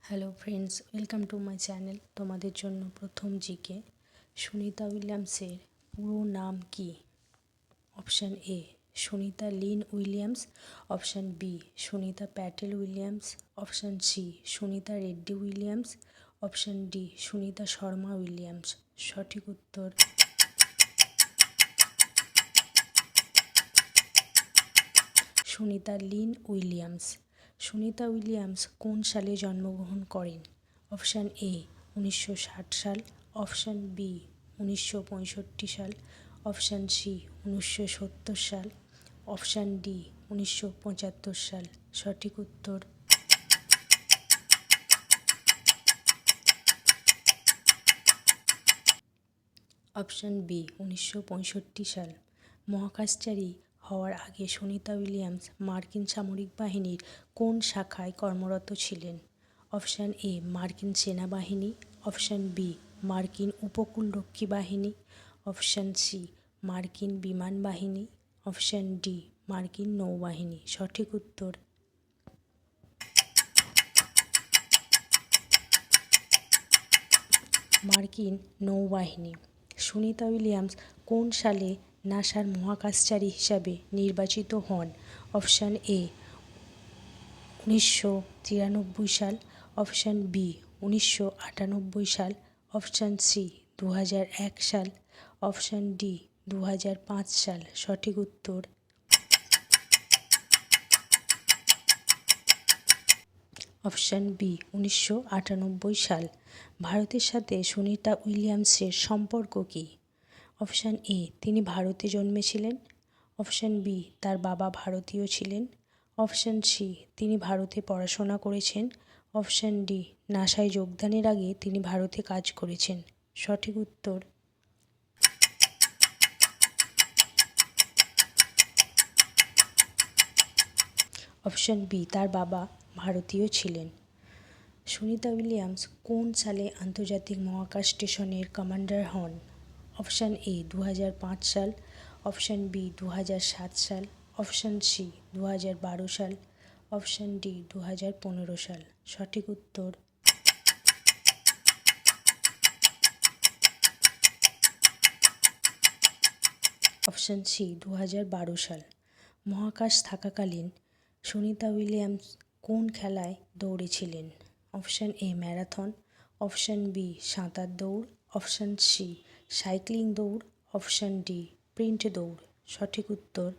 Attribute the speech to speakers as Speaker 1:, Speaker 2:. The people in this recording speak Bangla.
Speaker 1: Hello friends, welcome to my channel. তোমাদের জন্য প্রথম জিকে। সুনিতা উইলিয়ামসের পুরো নাম কি? Option A Sunita Lyn Williams, option B Sunita Patel Williams, option C Sunita Reddy Williams, option D Sunita Sharma Williams. সঠিক উত্তর Sunita Lyn Williams. Sunita Williams কোন সালে জন্মগ্রহণ করেন? অপশান এ 1960 সাল, অপশান বি 1965 সাল, অপশান সি 1970 সাল, অপশান ডি 1975 সাল। সঠিক উত্তর অপশান বি 1965 সাল। মহাকাশচারী হওয়ার আগে সুনিতা উইলিয়ামস মার্কিন সামরিক বাহিনীর কোন শাখায় কর্মরত ছিলেন? অপশান এ মার্কিন সেনাবাহিনী, অপশান বি মার্কিন উপকূলরক্ষী বাহিনী, অপশান সি মার্কিন বিমান বাহিনী, অপশান ডি মার্কিন নৌবাহিনী। সঠিক উত্তর মার্কিন নৌবাহিনী। সুনিতা উইলিয়ামস কোন সালে নাসার মহাকাশচারী হিসাবে নির্বাচিত হন? অপশান এ 1993 সাল, অপশান বি 1998 সাল, অপশান সি 2001 সাল, অপশান ডি 2005 সাল। সঠিক উত্তর অপশান বি 1998 সাল। ভারতের সাথে সুনিতা উইলিয়ামসের সম্পর্ক কী? অপশান এ তিনি ভারতে জন্মেছিলেন, অপশান বি তার বাবা ভারতীয় ছিলেন, অপশান সি তিনি ভারতে পড়াশোনা করেছেন, অপশান ডি নাসায় যোগদানের আগে তিনি ভারতে কাজ করেছেন। সঠিক উত্তর অপশান বি তার বাবা ভারতীয় ছিলেন। সুনিতা উইলিয়ামস কোন সালে আন্তর্জাতিক মহাকাশ স্টেশনের কমান্ডার হন? অপশান এ 2005 সাল, অপশান বি 2007 সাল, অপশান সি 2012 সাল, অপশান ডি 2015 সাল। সঠিক উত্তর অপশান সি 2012 সাল। মহাকাশ থাকাকালীন সুনিতা উইলিয়ামস কোন খেলায় দৌড়েছিলেন? Option A marathon, option B সাঁতার দৌড়, অপশান সি সাইক্লিং দৌড়, অপশান ডি স্প্রিন্ট দৌড়। সঠিক উত্তর